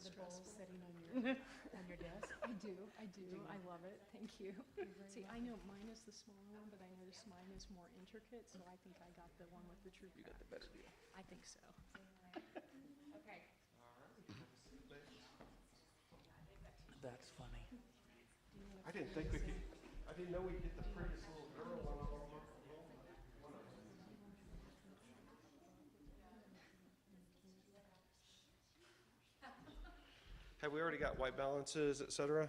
have the bowl sitting on your on your desk? I do. I love it. Thank you. See, I know mine is the smaller one, but I noticed mine is more intricate, so I think I got the one with the true You got the better deal. I think so. Okay. That's funny. I didn't think we could. I didn't know we'd get the prettiest little girl on all of our. Have we already got white balances, etc.?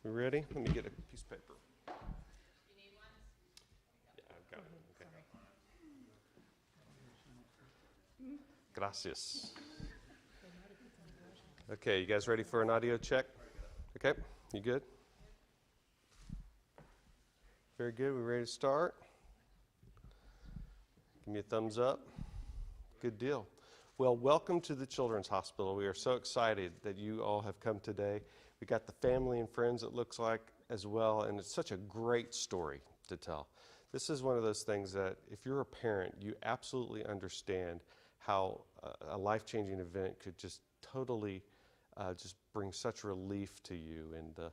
We ready? Let me get a piece of paper. You need one? Yeah, I've got it. Okay. Gracias. Okay, you guys ready for an audio check? Okay, you good? Very good. We ready to start? Give me a thumbs up. Good deal. Well, welcome to the Children's Hospital. We are so excited that you all have come today. We got the family and friends, it looks like, as well, and it's such a great story to tell. This is one of those things that if you're a parent, you absolutely understand how a life-changing event could just totally just bring such relief to you, and the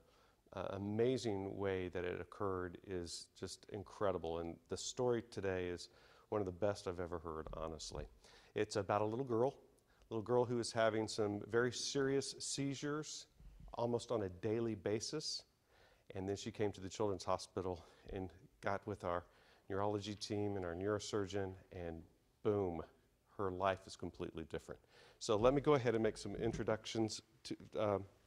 amazing way that it occurred is just incredible. And the story today is one of the best I've ever heard, honestly. It's about a little girl who is having some very serious seizures almost on a daily basis. And then she came to the Children's Hospital and got with our neurology team and our neurosurgeon, and boom, her life is completely different. So let me go ahead and make some introductions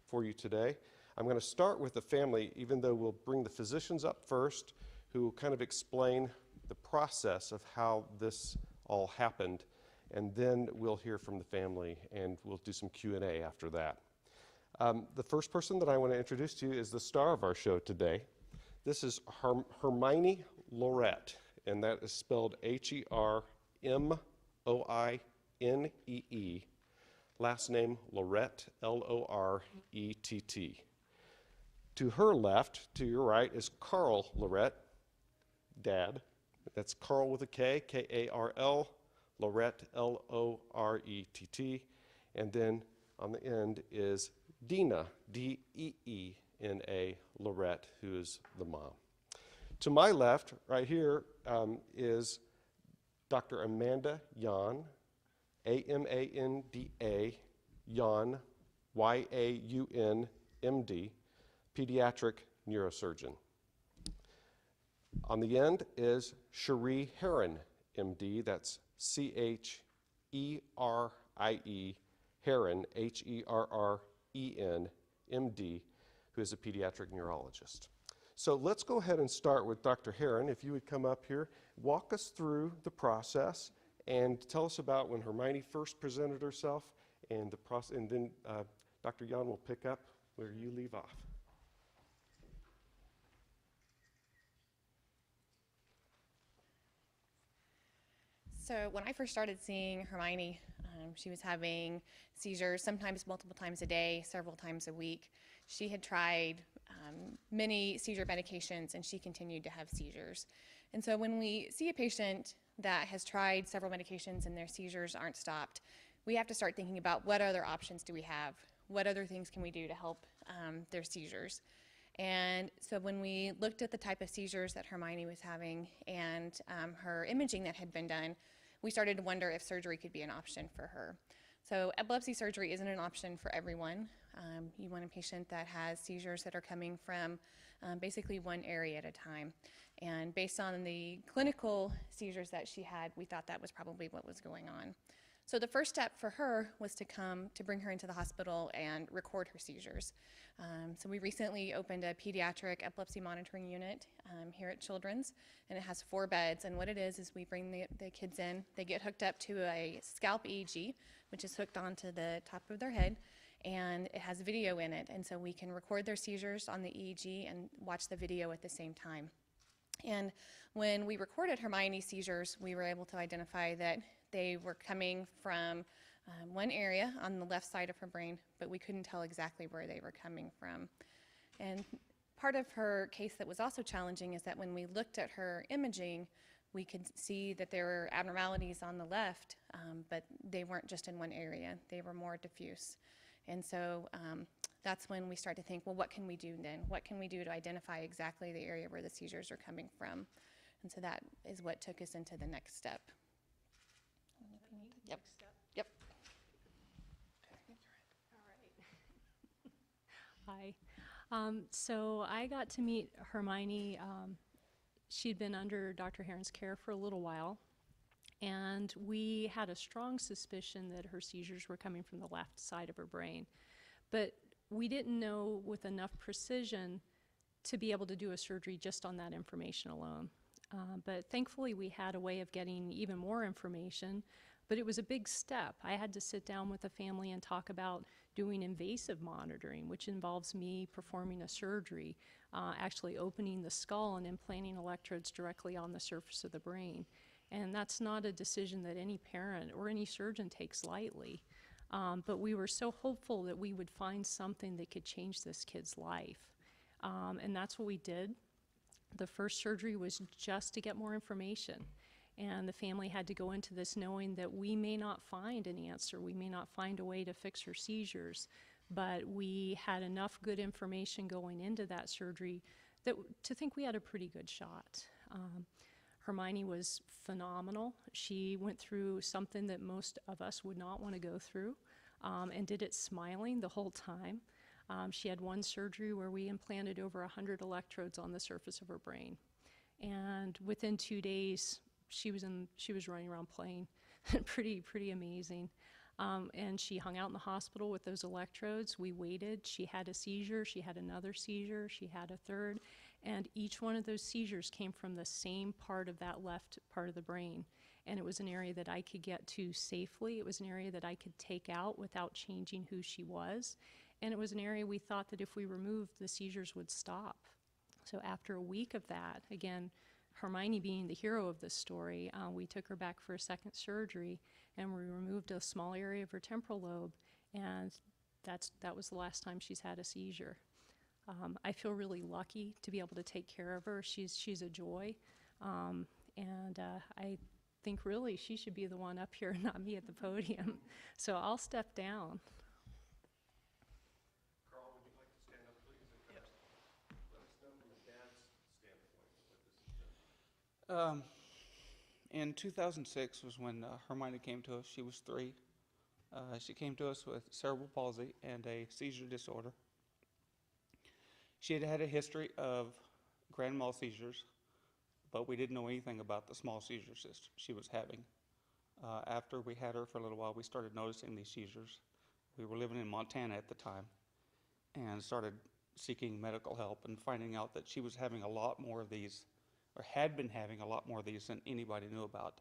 for you today. I'm going to start with the family, even though we'll bring the physicians up first, who will kind of explain the process of how this all happened. And then we'll hear from the family, and we'll do some Q&A after that. The first person that I want to introduce to you is the star of our show today. This is Hermione Lorette, and that is spelled Hermoinee. Last name Lorette, Lorett. To her left, to your right, is Carl Lorette, Dad. That's Carl with a K, K-A-R-L. Lorette, Lorett, and then on the end is Deena, Deena, Lorette, who is the mom. To my left, right here, is Dr. Amanda Yaun, Amanda, Yaun, Yaun, MD, pediatric neurosurgeon. On the end is Cherie Herron, MD, that's Cherie, Herron, Herren, MD, who is a pediatric neurologist. So let's go ahead and start with Dr. Herron. If you would come up here, walk us through the process and tell us about when Hermione first presented herself, and the process, and then Dr. Yaun will pick up where you leave off. So when I first started seeing Hermione, she was having seizures, sometimes multiple times a day, several times a week. She had tried many seizure medications, and she continued to have seizures. And so when we see a patient that has tried several medications and their seizures aren't stopped, we have to start thinking about what other options do we have? What other things can we do to help their seizures? And so when we looked at the type of seizures that Hermione was having and her imaging that had been done, we started to wonder if surgery could be an option for her. So epilepsy surgery isn't an option for everyone. You want a patient that has seizures that are coming from basically one area at a time. And based on the clinical seizures that she had, we thought that was probably what was going on. So the first step for her was to bring her into the hospital and record her seizures. So we recently opened a pediatric epilepsy monitoring unit here at Children's, and it has 4 beds. And what it is we bring the kids in, they get hooked up to a scalp EEG, which is hooked onto the top of their head, and it has video in it. And so we can record their seizures on the EEG and watch the video at the same time. And when we recorded Hermione's seizures, we were able to identify that they were coming from one area on the left side of her brain, but we couldn't tell exactly where they were coming from. And part of her case that was also challenging is that when we looked at her imaging, we could see that there were abnormalities on the left, but they weren't just in one area. They were more diffuse. And so that's when we start to think, well, what can we do then? What can we do to identify exactly the area where the seizures are coming from? And so that is what took us into the next step. Yep. Yep. All right. Hi. So I got to meet Hermione. She'd been under Dr. Heron's care for a little while, and we had a strong suspicion that her seizures were coming from the left side of her brain. But we didn't know with enough precision to be able to do a surgery just on that information alone. But thankfully, we had a way of getting even more information, but it was a big step. I had to sit down with the family and talk about doing invasive monitoring, which involves me performing a surgery, actually opening the skull and implanting electrodes directly on the surface of the brain. And that's not a decision that any parent or any surgeon takes lightly. But we were so hopeful that we would find something that could change this kid's life. And that's what we did. The first surgery was just to get more information. And the family had to go into this knowing that we may not find an answer. We may not find a way to fix her seizures. But we had enough good information going into that surgery that to think we had a pretty good shot. Hermione was phenomenal. She went through something that most of us would not want to go through, and did it smiling the whole time. She had one surgery where we implanted over 100 electrodes on the surface of her brain. And within 2 days, she was running around playing. pretty amazing. And she hung out in the hospital with those electrodes. We waited. She had a seizure. She had another seizure. She had a third. And each one of those seizures came from the same part of that left part of the brain. And it was an area that I could get to safely. It was an area that I could take out without changing who she was. And it was an area we thought that if we removed, the seizures would stop. So after a week of that, again, Hermione being the hero of this story, we took her back for a second surgery, and we removed a small area of her temporal lobe, and that was the last time she's had a seizure. I feel really lucky to be able to take care of her. She's a joy, and I think really she should be the one up here and not me at the podium. So I'll step down. Carl, would you like to stand up, please, and kind of let us know from the dad's standpoint what this has been? In 2006 was when Hermione came to us. She was 3. She came to us with cerebral palsy and a seizure disorder. She had had a history of grand mal seizures, but we didn't know anything about the small seizures that she was having. After we had her for a little while, we started noticing these seizures. We were living in Montana at the time and started seeking medical help and finding out that she was having a lot more of these, or had been having a lot more of these than anybody knew about.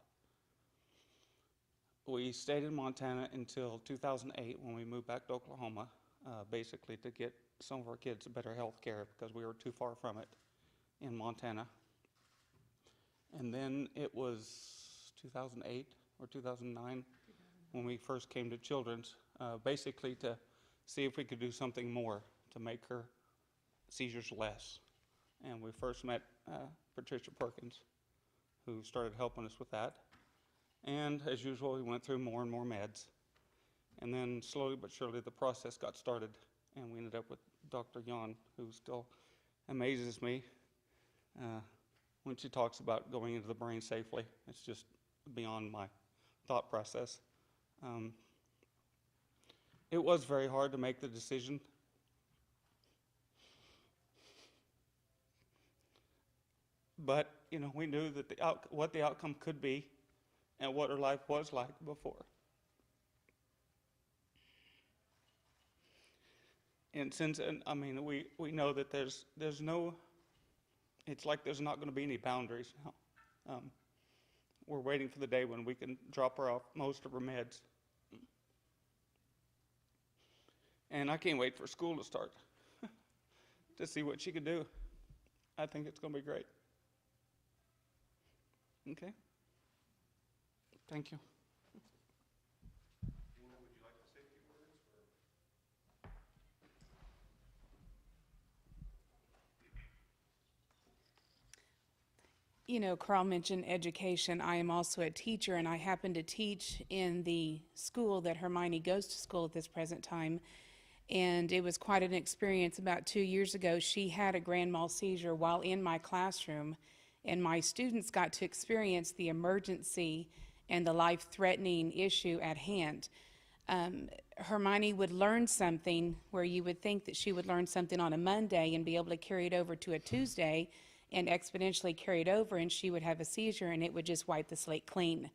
We stayed in Montana until 2008 when we moved back to Oklahoma, basically to get some of our kids better health care because we were too far from it in Montana. And then it was 2008 or 2009 when we first came to Children's, basically to see if we could do something more to make her seizures less. And we first met Patricia Perkins, who started helping us with that. And as usual, we went through more and more meds. And then slowly but surely the process got started, and we ended up with Dr. Yan, who still amazes me when she talks about going into the brain safely. It's just beyond my thought process. It was very hard to make the decision. But, you know, we knew that what the outcome could be and what her life was like before. And since, I mean, we know that there's no, it's like there's not going to be any boundaries now. We're waiting for the day when we can drop her off most of her meds. And I can't wait for school to start to see what she could do. I think it's going to be great. Okay? Thank you. Dina, would you like to say a few words? You know, Carl mentioned education. I am also a teacher, and I happen to teach in the school that Hermione goes to school at this present time. And it was quite an experience. About 2 years ago, she had a grand mal seizure while in my classroom, and my students got to experience the emergency and the life-threatening issue at hand. Hermione would learn something where you would think that she would learn something on a Monday and be able to carry it over to a Tuesday and exponentially carry it over, and she would have a seizure and it would just wipe the slate clean.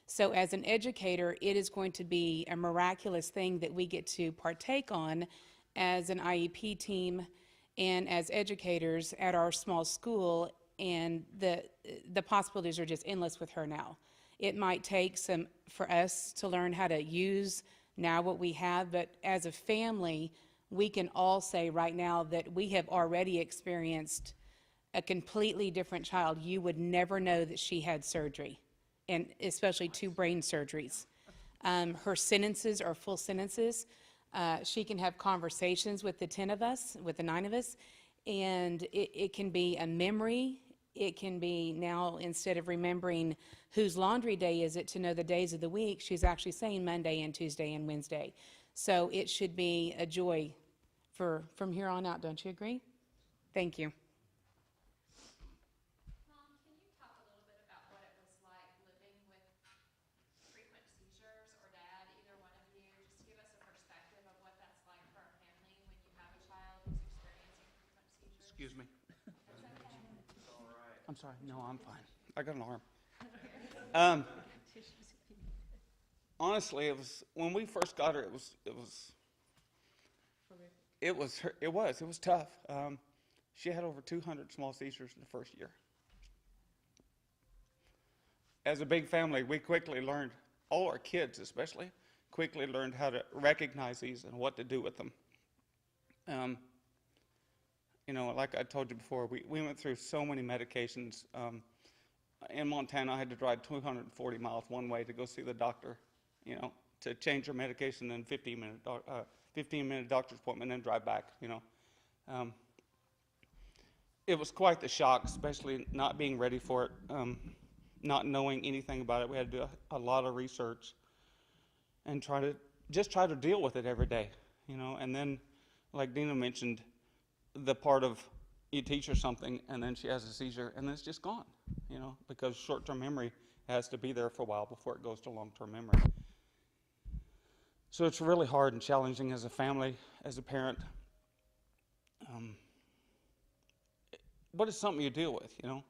So as an educator, it is going to be a miraculous thing that we get to partake on as an IEP team and as educators at our small school, and the possibilities are just endless with her now. It might take some for us to learn how to use now what we have, but as a family, we can all say right now that we have already experienced a completely different child. You would never know that she had surgery, and especially 2 brain surgeries. Her sentences are full sentences. She can have conversations with the 10 of us, with the 9 of us, and it can be a memory. It can be now, instead of remembering whose laundry day is it to know the days of the week, she's actually saying Monday and Tuesday and Wednesday. So it should be a joy from here on out, don't you agree? Thank you. Mom, can you talk a little bit about what it was like living with frequent seizures, or Dad, either one of you? Just give us a perspective of what that's like for a family when you have a child who's experiencing frequent seizures. Excuse me. I'm sorry. No, I'm fine. I got an arm. Honestly, it was when we first got her. It was tough. She had over 200 small seizures in the first year. As a big family, we quickly learned, all our kids especially, quickly learned how to recognize these and what to do with them. You know, like I told you before, we went through so many medications. In Montana, I had to drive 240 miles one way to go see the doctor, you know, to change her medication, and 15-minute doctor's appointment, and drive back, you know. It was quite the shock, especially not being ready for it, not knowing anything about it. We had to do a lot of research and try to deal with it every day, you know. And then, like Dina mentioned, the part of you teach her something and then she has a seizure and then it's just gone, you know, because short-term memory has to be there for a while before it goes to long-term memory. So it's really hard and challenging as a family, as a parent. But it's something you deal with, you know.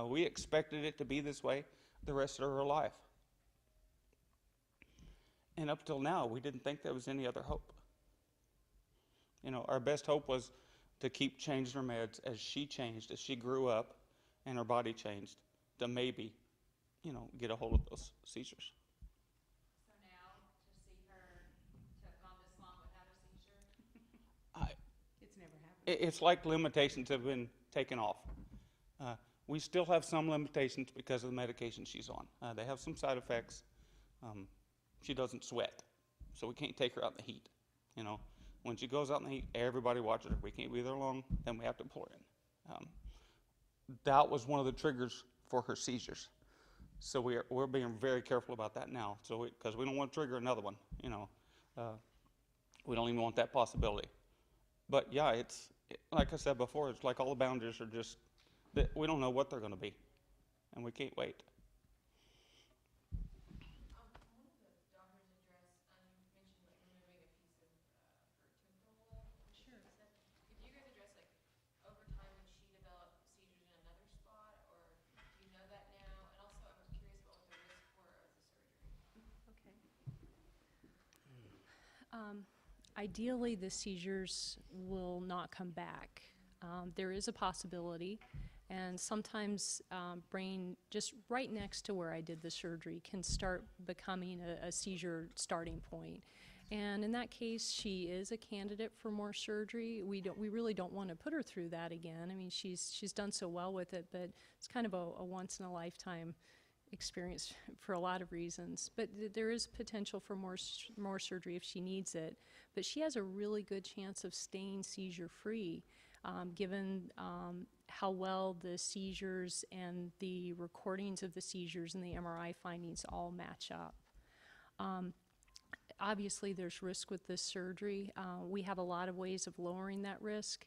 We expected it to be this way the rest of her life. And up till now, we didn't think there was any other hope. You know, our best hope was to keep changing her meds as she changed, as she grew up and her body changed, to maybe, you know, get a hold of those seizures. So now, to see her to have gone this long without a seizure? It's never happened. It's like limitations have been taken off. We still have some limitations because of the medication she's on. They have some side effects. She doesn't sweat, so we can't take her out in the heat, you know. When she goes out in the heat, everybody watches her. We can't be there long, then we have to pull her in. That was one of the triggers for her seizures. So we're being very careful about that now, so because we don't want to trigger another one, you know. We don't even want that possibility. But yeah, like I said before, it's like all the boundaries are just, we don't know what they're going to be, and we can't wait. Ideally, the seizures will not come back. There is a possibility, and sometimes brain just right next to where I did the surgery can start becoming a seizure starting point. And in that case, she is a candidate for more surgery. We really don't want to put her through that again. I mean, she's done so well with it, but it's kind of a once in a lifetime experience for a lot of reasons. But there is potential for more surgery if she needs it. But she has a really good chance of staying seizure free, given how well the seizures and the recordings of the seizures and the MRI findings all match up. obviously there's risk with this surgery. We have a lot of ways of lowering that risk.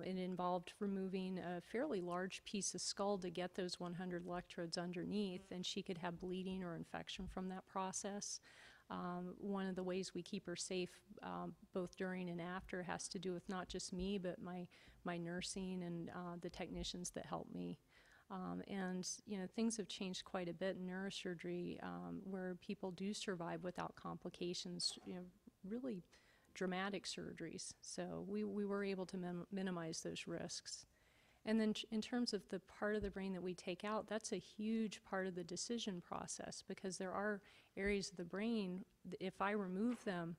It involved removing a fairly large piece of skull to get those 100 electrodes underneath, and she could have bleeding or infection from that process. One of the ways we keep her safe, both during and after, has to do with not just me, but my nursing and the technicians that help me. And things have changed quite a bit in neurosurgery, where people do survive without complications, really dramatic surgeries. So we were able to minimize those risks. And then in terms of the part of the brain that we take out, that's a huge part of the decision process, because there are areas of the brain, if I remove them,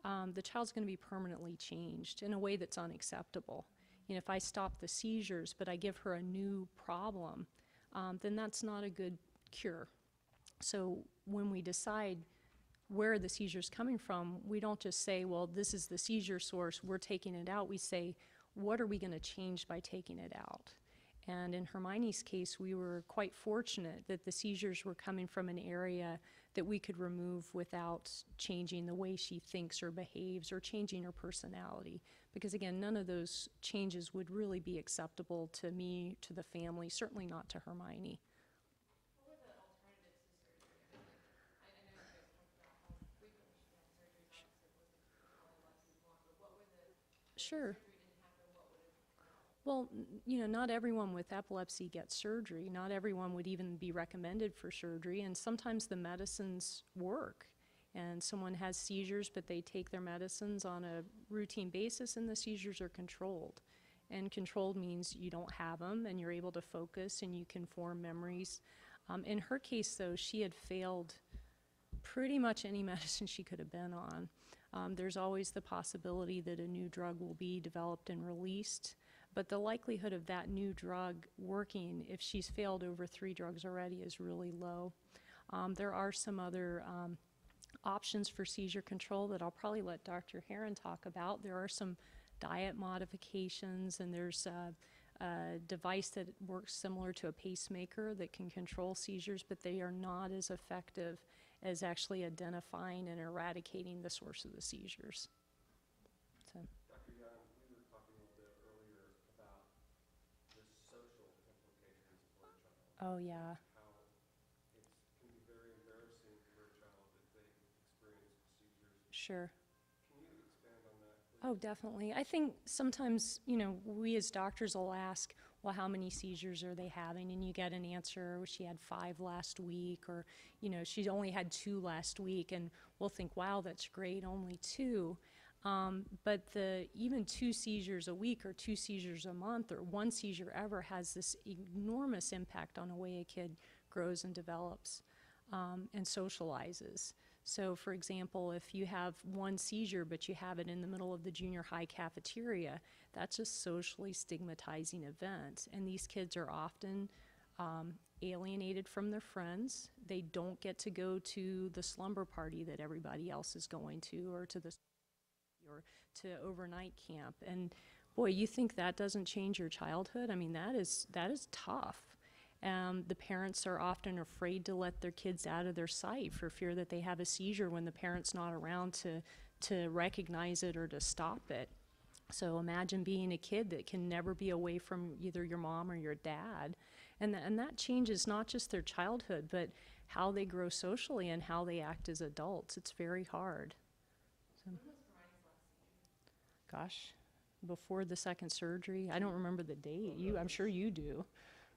the child's going to be permanently changed in a way that's unacceptable. If I stop the seizures, but I give her a new problem, then that's not a good cure. So when we decide where the seizure's coming from, we don't just say, well, this is the seizure source, we're taking it out. We say, what are we going to change by taking it out? And in Hermione's case, we were quite fortunate that the seizures were coming from an area that we could remove without changing the way she thinks or behaves or changing her personality. Because again, none of those changes would really be acceptable to me, to the family, certainly not to Hermione. What were the alternatives to surgery? I know you guys talked about how frequently she had surgeries. Obviously, it wasn't epilepsy one, but what were the Sure. surgery didn't happen? What would have? Well, not everyone with epilepsy gets surgery. Not everyone would even be recommended for surgery, and sometimes the medicines work. And someone has seizures, but they take their medicines on a routine basis, and the seizures are controlled. And controlled means you don't have them, and you're able to focus, and you can form memories. In her case, though, she had failed pretty much any medicine she could have been on. There's always the possibility that a new drug will be developed and released, but the likelihood of that new drug working, if she's failed over 3 drugs already, is really low. There are some other options for seizure control that I'll probably let Dr. Heron talk about. There are some diet modifications, and there's a device that works similar to a pacemaker that can control seizures, but they are not as effective as actually identifying and eradicating the source of the seizures. So. Dr. Young, we were talking a little bit earlier about the social implications for a child. Oh, yeah. How it can be very embarrassing for a child if they experience seizures. Sure. Can you expand on that, please? Oh, definitely. I think sometimes, we as doctors will ask, well, how many seizures are they having? And you get an answer, she had 5 last week, or, she only had 2 last week. And we'll think, wow, that's great, only 2. But even 2 seizures a week or 2 seizures a month or 1 seizure ever has this enormous impact on the way a kid grows and develops and socializes. So, for example, if you have 1 seizure but you have it in the middle of the junior high cafeteria, that's a socially stigmatizing event. And these kids are often alienated from their friends. They don't get to go to the slumber party that everybody else is going to, or to overnight camp. And boy, you think that doesn't change your childhood? I mean, that is tough. The parents are often afraid to let their kids out of their sight for fear that they have a seizure when the parent's not around to recognize it or to stop it. So imagine being a kid that can never be away from either your mom or your dad. And that changes not just their childhood, but how they grow socially and how they act as adults. It's very hard. So, gosh, before the second surgery, I don't remember the date. I'm sure you do.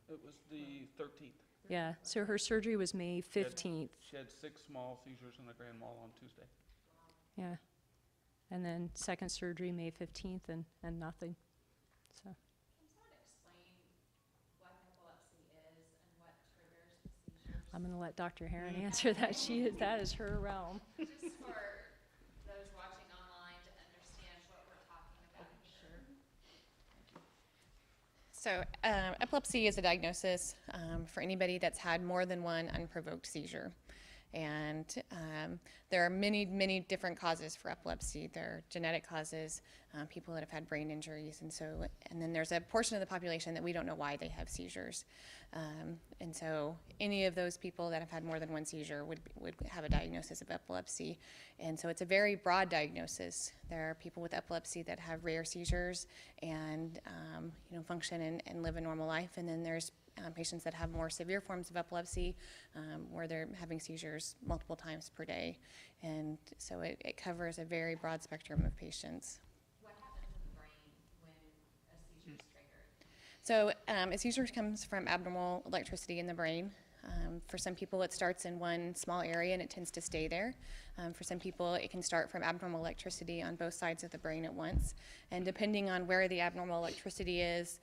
It was the 13th. Yeah, so her surgery was May 15th. She had 6 small seizures in the grand mal on Tuesday. Yeah. And then second surgery May 15th and nothing. So. Can someone explain what epilepsy is and what triggers the seizures? I'm going to let Dr. Heron answer that. That is her realm. Just for those watching online to understand what we're talking about here. So epilepsy is a diagnosis for anybody that's had more than 1 unprovoked seizure. And there are many, many different causes for epilepsy. There are genetic causes, people that have had brain injuries, and then there's a portion of the population that we don't know why they have seizures. And so any of those people that have had more than one seizure would have a diagnosis of epilepsy. And so it's a very broad diagnosis. There are people with epilepsy that have rare seizures and function and live a normal life. And then there's patients that have more severe forms of epilepsy where they're having seizures multiple times per day. And so it covers a very broad spectrum of patients. What happens in the brain when a seizure is triggered? So a seizure comes from abnormal electricity in the brain. For some people, it starts in one small area and it tends to stay there. For some people, it can start from abnormal electricity on both sides of the brain at once. And depending on where the abnormal electricity is,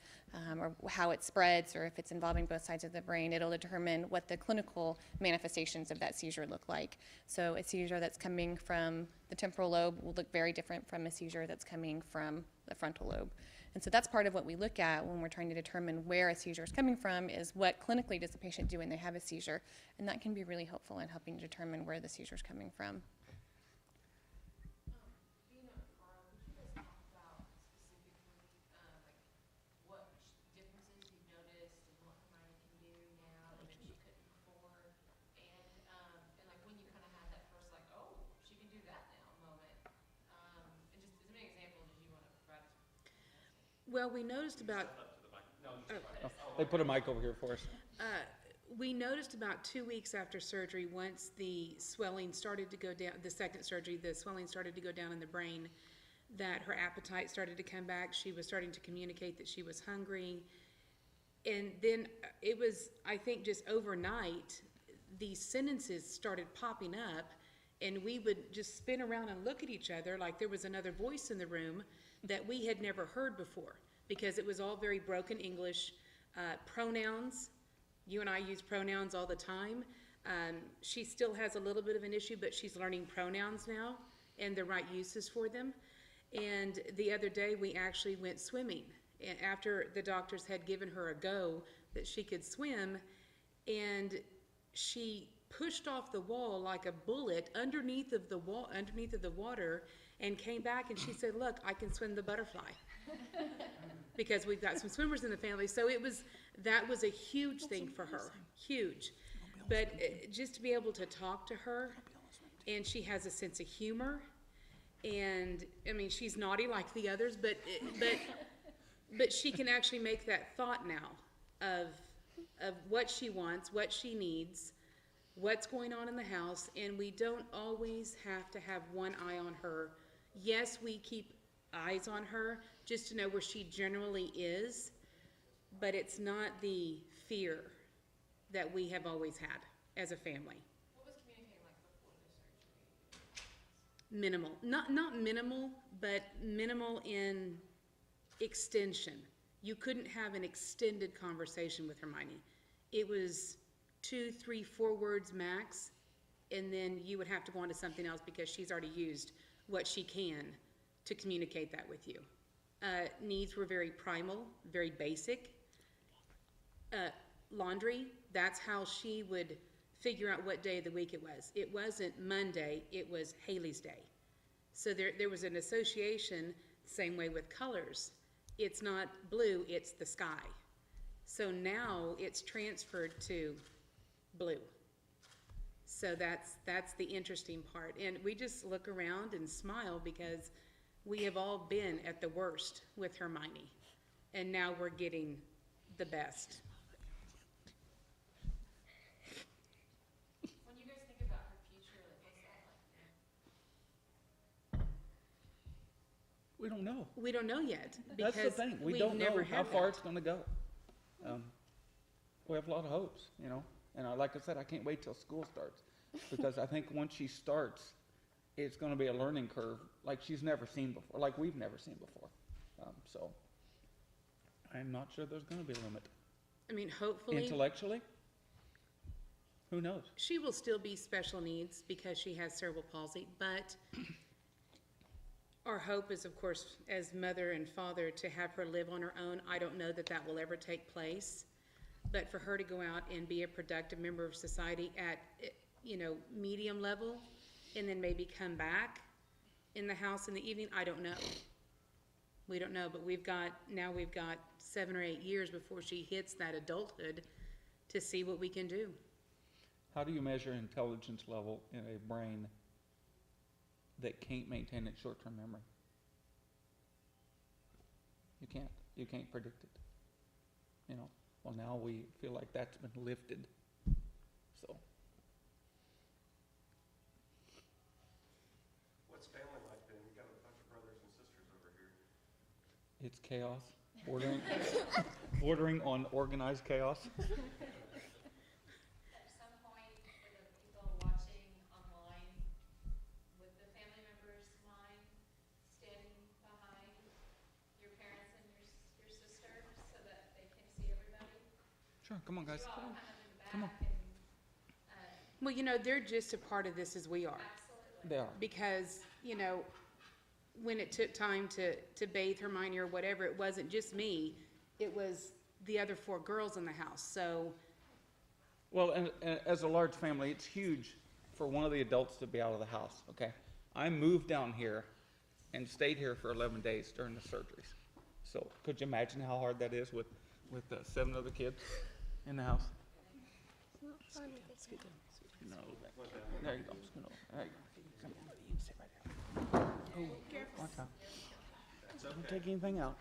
or how it spreads, or if it's involving both sides of the brain, it'll determine what the clinical manifestations of that seizure look like. So a seizure that's coming from the temporal lobe will look very different from a seizure that's coming from the frontal lobe. And so that's part of what we look at when we're trying to determine where a seizure is coming from, is what clinically does the patient do when they have a seizure. And that can be really helpful in helping to determine where the seizure is coming from. Being a Carl, could you guys talk about specifically, what differences you've noticed and what Hermione can do now that she couldn't before? And like when you kind of had that first like, oh, she can do that now moment. And just as many examples as you want to provide. Well, we noticed about, They put a mic over here for us. we noticed about 2 weeks after surgery, once the swelling started to go down, the second surgery, the swelling started to go down in the brain, that her appetite started to come back. She was starting to communicate that she was hungry. And then it was, I think, just overnight, these sentences started popping up, and we would just spin around and look at each other like there was another voice in the room that we had never heard before, because it was all very broken English. Pronouns, you and I use pronouns all the time. She still has a little bit of an issue, but she's learning pronouns now and the right uses for them. And the other day we actually went swimming, and after the doctors had given her a go that she could swim, and she pushed off the wall like a bullet underneath of the water, and came back and she said, "Look, I can swim the butterfly." Because we've got some swimmers in the family. So that was a huge thing for her, huge. But just to be able to talk to her, and she has a sense of humor, and I mean, she's naughty like the others, but she can actually make that thought now of what she wants, what she needs, what's going on in the house, and we don't always have to have one eye on her. Yes, we keep eyes on her just to know where she generally is, but it's not the fear that we have always had as a family. What was communicating like before the surgery? Minimal, not minimal, but minimal in extension. You couldn't have an extended conversation with Hermione. It was 2, 3, 4 words max, and then you would have to go on to something else because she's already used what she can to communicate that with you. Needs were very primal, very basic. Laundry, that's how she would figure out what day of the week it was. It wasn't Monday, it was Haley's day. So there was an association, same way with colors. It's not blue, it's the sky. So now it's transferred to blue. So that's the interesting part. And we just look around and smile because we have all been at the worst with Hermione. And now we're getting the best. When you guys think about her future, like what's that like? We don't know. We don't know yet That's the because thing. We we've don't know never how had far that. it's going to go. We have a lot of hopes, you know. And like I said, I can't wait till school starts because I think once she starts, it's going to be a learning curve like she's never seen before, like we've never seen before. So I'm not sure there's going to be a limit. I mean, hopefully Intellectually, who knows? she will still be special needs because she has cerebral palsy, but our hope is, of course, as mother and father, to have her live on her own. I don't know that that will ever take place, but for her to go out and be a productive member of society medium level, and then maybe come back in the house in the evening. I don't know. We don't know, but we've got 7 or 8 years before she hits that adulthood to see what we can do. How do you measure intelligence level in a brain that can't maintain its short-term memory? You can't. You can't predict it. Well, now we feel like that's been lifted. So. What's family like then? You got a bunch of brothers and sisters over here. It's chaos, bordering on organized chaos. At some point, for the people watching online, would the family members mind standing behind your parents and your sister so that they can see everybody? Sure, come on, guys. You all kind of in the Come on. back and, Well, they're just a part of this as we are. absolutely. They are. Because, when it took time to bathe Hermione or whatever, it wasn't just me, it was the other 4 girls in the house. So, Well, and as a large family, it's huge for one of the adults to be out of the house, okay? I moved down here and stayed here for 11 days during the surgeries. So could you imagine how hard that is with 7 other kids in the house? No, there you go. Scoot over. There you go. Come on. You can sit right there. Oh, watch out. Don't take anything out.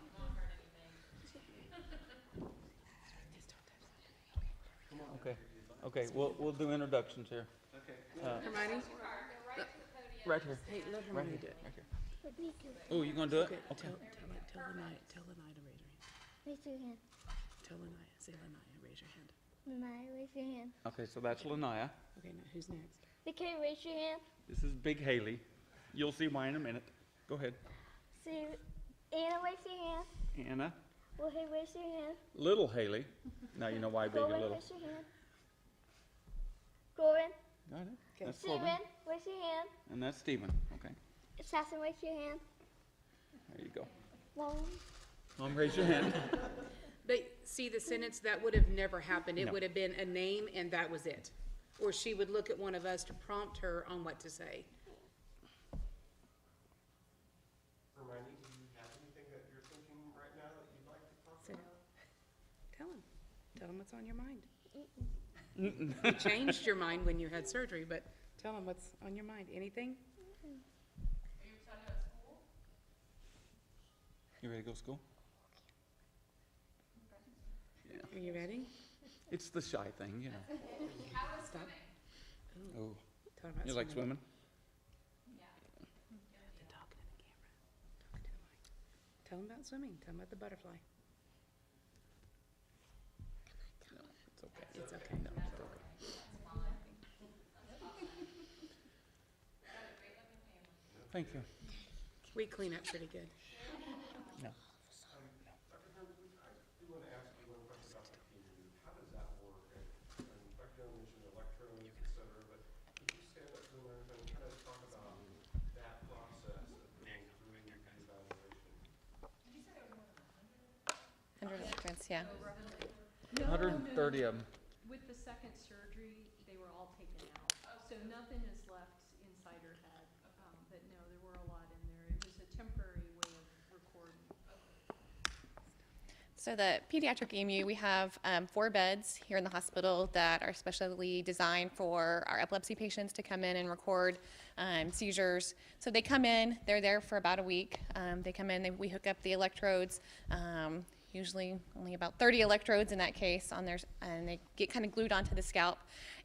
Okay. Okay. We'll do introductions here. Hermione? Right here. Hey, let Right Hermione here. do it. Right here. Oh, you gonna do it? Okay, Okay. tell Lanaya to raise her hand. Raise your hand. Tell Lanaya, say Lanaya, raise your hand. Maya, raise your hand. Okay, so that's Lanaya. Okay, now who's next? Okay, raise your hand. This is Big Haley. You'll see why in a minute. Go ahead. See, Anna, raise your hand. Anna. Jorge, raise your hand. Little Haley. Now you know why big and Goran, little. raise your hand. Goran. Got it? Okay. That's Corbin. Steven, raise your hand. And that's Stephen. Okay. Assassin, raise your hand. There you go. Mom. Mom, raise your hand. But see, the sentence, that would have never happened. It No. would have been a name and that was it. Or she would look at one of us to prompt her on what to say. Hermione, do you have anything that you're thinking right now that you'd like to talk So, about? tell them what's on your mind. You changed your mind when you had surgery, but tell them what's on your mind. Anything? Are you talking about school? You ready to go to school? Are you ready? It's the shy thing, you know. How was Stop. swimming? Oh, Tell them about you like swimming? Yeah. They're talking to the camera. Talking to the mic. Tell them about swimming. Tell them about the butterfly. No, it's okay. It's okay. No, it's okay. Thank you. We clean up pretty good. No. Dr. Hearns, I do want to ask you one question about the community. How does that work? And Dr. Young mentioned electrodes, et cetera, but could you stand up to the microphone and kind of talk about that process of going through the evaluation? 100 electrodes, yeah. 130 of them. With the second surgery, they were all taken out. So nothing is left inside her head. But no, there were a lot in there. It was a temporary way of recording. So the pediatric EMU, we have 4 beds here in the hospital that are specially designed for our epilepsy patients to come in and record seizures. So they come in, they're there for about a week. They come in, we hook up the electrodes, usually only about 30 electrodes in that case on theirs, and they get kind of glued onto the scalp,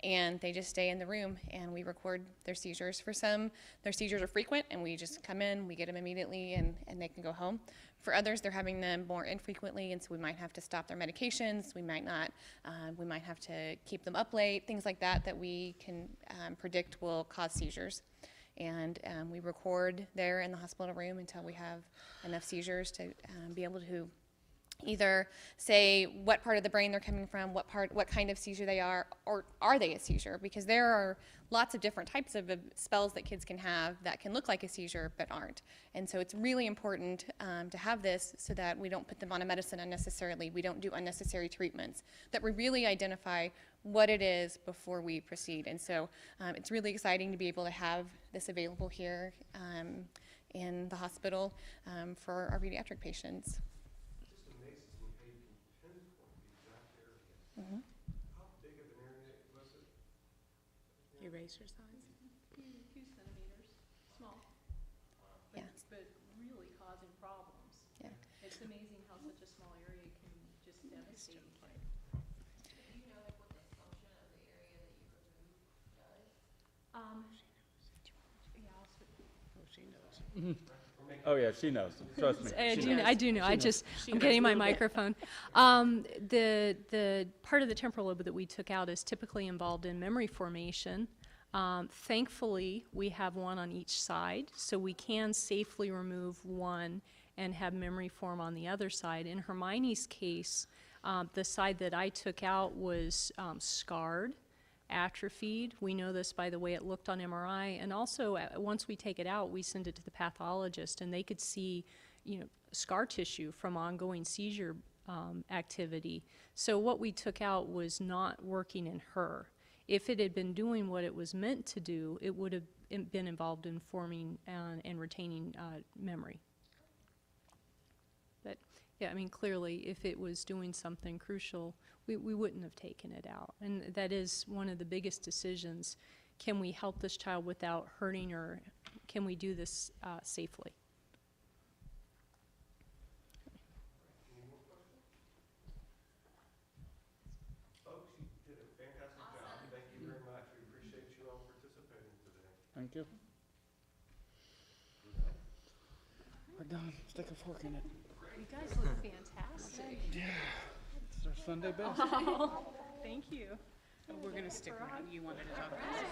and they just stay in the room, and we record their seizures. For some, their seizures are frequent, and we just come in, we get them immediately, and they can go home. For others, they're having them more infrequently, and so we might have to stop their medications. We might not. We might have to keep them up late, things like that that we can predict will cause seizures. And we record there in the hospital room until we have enough seizures to be able to either say what part of the brain they're coming from, what kind of seizure they are, or are they a seizure? Because there are lots of different types of spells that kids can have that can look like a seizure but aren't. And so it's really important to have this so that we don't put them on a medicine unnecessarily, we don't do unnecessary treatments, that we really identify what it is before we proceed. And so it's really exciting to be able to have this available here in the hospital for our pediatric patients. Just amazes me how you can pinpoint the exact area. How big of an area was it? Eraser size. Few centimeters, small. Yeah. But really causing problems. Yeah. It's amazing how such a small area can just devastate a kid. Do you know like what the function of the area that you remove does? Yeah, I'll switch. Oh, she knows. Oh, yeah, she knows. Trust me. I She do, knows. I do know. I just, I'm getting my microphone. The part of the temporal lobe that we took out is typically involved in memory formation. Thankfully, we have one on each side, so we can safely remove one and have memory form on the other side. In Hermione's case, the side that I took out was scarred, atrophied. We know this by the way it looked on MRI, and also once we take it out, we send it to the pathologist, and they could see, scar tissue from ongoing seizure activity. So what we took out was not working in her. If it had been doing what it was meant to do, it would have been involved in forming and retaining memory. But yeah, I mean, clearly, if it was doing something crucial, we wouldn't have taken it out. And that is one of the biggest decisions. Can we help this child without hurting her? Can we do this safely? Folks, you did a fantastic job. Thank you very much. We appreciate you all participating today. Thank you. We're done. Stick a fork in it. You guys look fantastic. It's our Sunday best. Thank you. We're going to stick around. You wanted to talk about it.